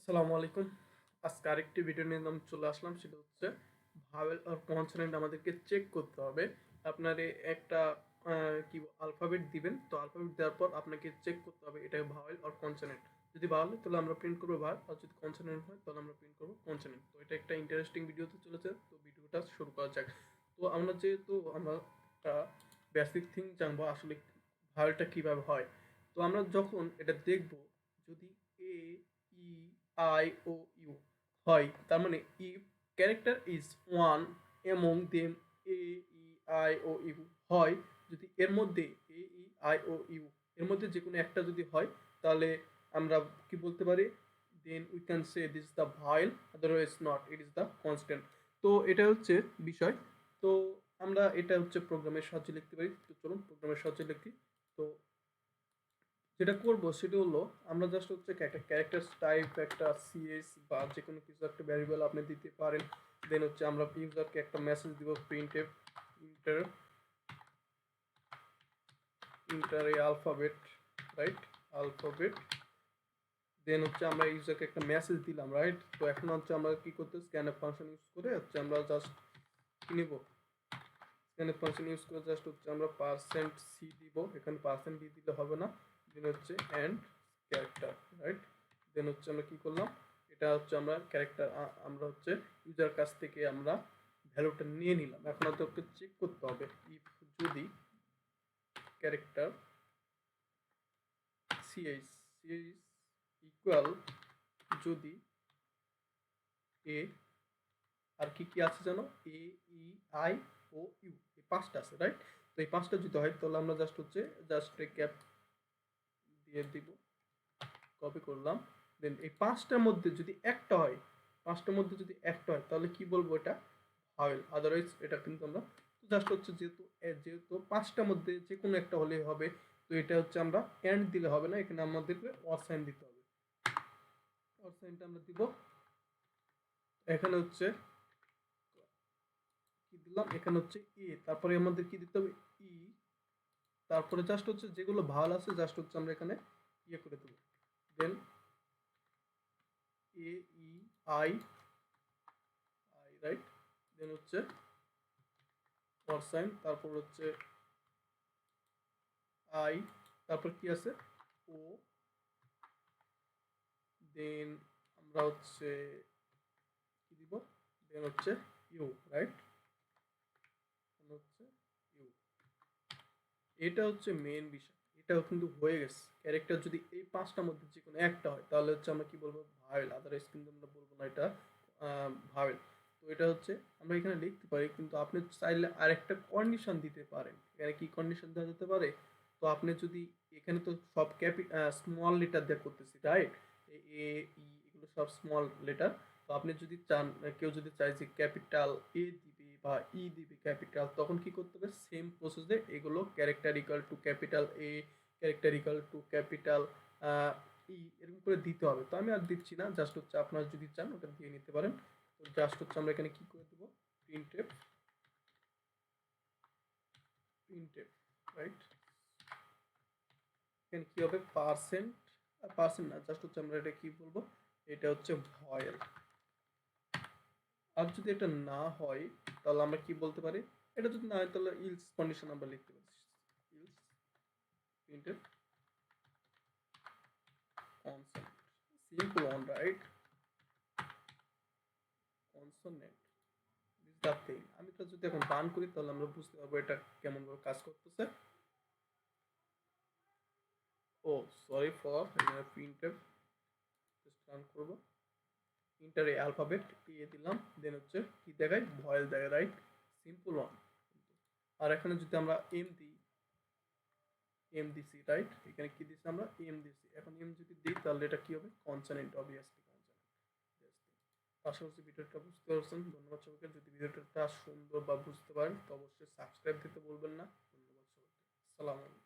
আসসালামু আলাইকুম। আজকে আরেকটি ভিডিও নিয়ে আমি চলে আসলাম। সেটা হচ্ছে ভাওয়েল আর কনসোনেন্ট আমাদেরকে চেক করতে হবে। আপনার একটা কি আলফাবেট দিবেন, তো আলফাবেট দেওয়ার পর আপনাকে চেক করতে হবে এটা ভাওয়েল আর কনসোনেন্ট। যদি ভাওয়েল হয় তাহলে আমরা প্রিন্ট করবো ভাওয়েল, আর যদি কনসোনেন্ট হয় তাহলে আমরা প্রিন্ট করবো কনসোনেন্ট। তো এটা একটা ইন্টারেস্টিং ভিডিওতে চলেছে, তো ভিডিওটা শুরু করা যাক। তো আমরা একটা বেসিক থিং জানবো আসলে ভাওয়েলটা কিভাবে হয়। তো আমরা যখন এটা দেখব, যদি এ ই আই ও ইউ হয়, তার মানে if character is one among them A E I O U হয়, যদি এর মধ্যে এ ই আই ও ইউ এর মধ্যে যে কোনো একটা যদি হয়, তাহলে আমরা কি বলতে পারি, then we can say this the vowel, otherwise not, it is the consonant. তো এটা হচ্ছে বিষয়। তো আমরা এটা হচ্ছে প্রোগ্রামের সাহায্যে লিখতে পারি। তো চলুন প্রোগ্রামের সাহায্যে লিখি। তো যেটা করবো সেটা হলো, আমরা জাস্ট হচ্ছে একটা ক্যারেক্টার টাইপ, একটা সিএস বা যে কোনো কিছু একটা ভ্যারিয়েবল আপনি দিতে পারেন। দেন হচ্ছে আমরা ইউজারকে একটা মেসেজ দিব, প্রিন্টএফ ইন্টার ইন্টার এ আলফাবেট, রাইট, আলফাবেট। দেন হচ্ছে আমরা ইউজারকে একটা মেসেজ দিলাম, রাইট। তো এখন হচ্ছে আমরা কি করতে, স্ক্যানএফ ফাংশন ইউজ করে হচ্ছে আমরা জাস্ট কি নিব, স্ক্যানএফ ফাংশন ইউজ করে জাস্ট হচ্ছে আমরা পার্সেন্ট সি দিব, এখানে পার্সেন্ট ডি দিলে হবে না। দেন হচ্ছে এন্ড ক্যারেক্টার, রাইট। দেন হচ্ছে আমরা কি করলাম, এটা হচ্ছে আমরা ক্যারেক্টার, আমরা হচ্ছে ইউজার কাছ থেকে আমরা ভ্যালুটা নিয়ে নিলাম। এখন আমাদেরকে চেক করতে হবে, ইফ যদি ক্যারেক্টার সিএইচ সিএইচ ইকুয়াল, যদি এ আর কি কি আছে জানো, এ ই আই ও ইউ, এই পাঁচটা আছে, রাইট। তো এই পাঁচটা যদি হয় তাহলে আমরা জাস্ট ক্যাপ দিয়ে দিব, কপি করলাম। দেন এই পাঁচটার মধ্যে যদি একটা হয়, পাঁচটার মধ্যে যদি একটা হয় তাহলে কি বলবো, এটা ভাওয়েল, আদারওয়াইজ এটা কিন্তু আমরা জাস্ট হচ্ছে যেহেতু পাঁচটার মধ্যে যে কোনো একটা হলেই হবে। তো এটা হচ্ছে আমরা এন্ড দিলে হবে না, এখানে আমাদেরকে অর সাইন দিতে হবে। অর সাইনটা আমরা দিব, এখানে হচ্ছে কি দিলাম, এখানে হচ্ছে এ, তারপরে আমাদের কি দিতে হবে, ই, তারপরে জাস্ট হচ্ছে যেগুলো ভাওয়াল আছে জাস্ট হচ্ছে আমরা এখানে ইয়ে করে দেবো। দেন এ ই আই আই, রাইট। দেন হচ্ছে ফর সাইন, তারপর হচ্ছে আই, তারপর কি আছে, ও, দেন আমরা হচ্ছে কি দিব, দেন হচ্ছে ইউ, রাইট, হচ্ছে ইউ। এটা হচ্ছে মেন বিষয়, এটাও কিন্তু হয়ে গেছে। ক্যারেক্টার যদি এই পাঁচটার মধ্যে যে কোনো একটা হয় তাহলে হচ্ছে আমরা কি বলবো, ভাওয়েল, আদারওয়াইজ কিন্তু আমরা বলবো না এটা ভাওয়েল। তো এটা হচ্ছে আমরা এখানে লিখতে পারি, কিন্তু আপনি চাইলে আরেকটা কন্ডিশন দিতে পারেন। এখানে কি কন্ডিশন দেওয়া যেতে পারে, তো আপনি যদি, এখানে তো সব স্মল লেটার দিয়ে করতেছি, রাইট, এ ই এগুলো সব স্মল লেটার। তো আপনি যদি চান, কেউ যদি চায় যে ক্যাপিটাল এ দিবে বা ই দিবে ক্যাপিটাল, তখন কি করতে হবে, সেম প্রসেসে এগুলো character equal to capital A, character equal to capital ই, এরকম করে দিতে হবে। তো আমি আর দিচ্ছি না, জাস্ট হচ্ছে আপনারা যদি চান ওটা দিয়ে নিতে পারেন। তো জাস্ট হচ্ছে আমরা এখানে কি করে দেবো, প্রিন্টএফ প্রিন্টএফ, রাইট। এখানে কি হবে, পার্সেন্ট, পার্সেন্ট না, জাস্ট হচ্ছে আমরা এটা কি বলবো, এটা হচ্ছে ভয়েল। আর যদি এটা না হয় তাহলে আমরা কি বলতে পারি, এটা যদি না হয় তাহলে ইলস কন্ডিশন আমরা লিখতে পারি, else printed consonant, simple one, right, consonant, this the thing. আমি তো যদি এখন রান করি তাহলে আমরা বুঝতে পারবো এটা কেমন ভাবে কাজ করতেছে। ও সরি ফর, এখানে প্রিন্টেড জাস্ট রান করব, ইন্টার এ অ্যালফাবেট এ দিলাম, দেন হচ্ছে কি দেখায়, ভয়েল দেখায়, রাইট, সিম্পল ওয়ান। আর এখানে যদি আমরা এম দিই, এম দিছি, রাইট, এখানে কি দিছি আমরা, এম দিছি। এখন এম যদি দিই তাহলে এটা কি হবে, কনসোনেন্ট, অবভিয়াসলি কনসোনেন্ট। আশা করছি ভিডিওটা বুঝতে পারছেন। ধন্যবাদ সবাইকে। যদি ভিডিওটা সুন্দর বা বুঝতে পারেন তো অবশ্যই সাবস্ক্রাইব দিতে বলবেন না। ধন্যবাদ সবাইকে। আসসালামু আলাইকুম।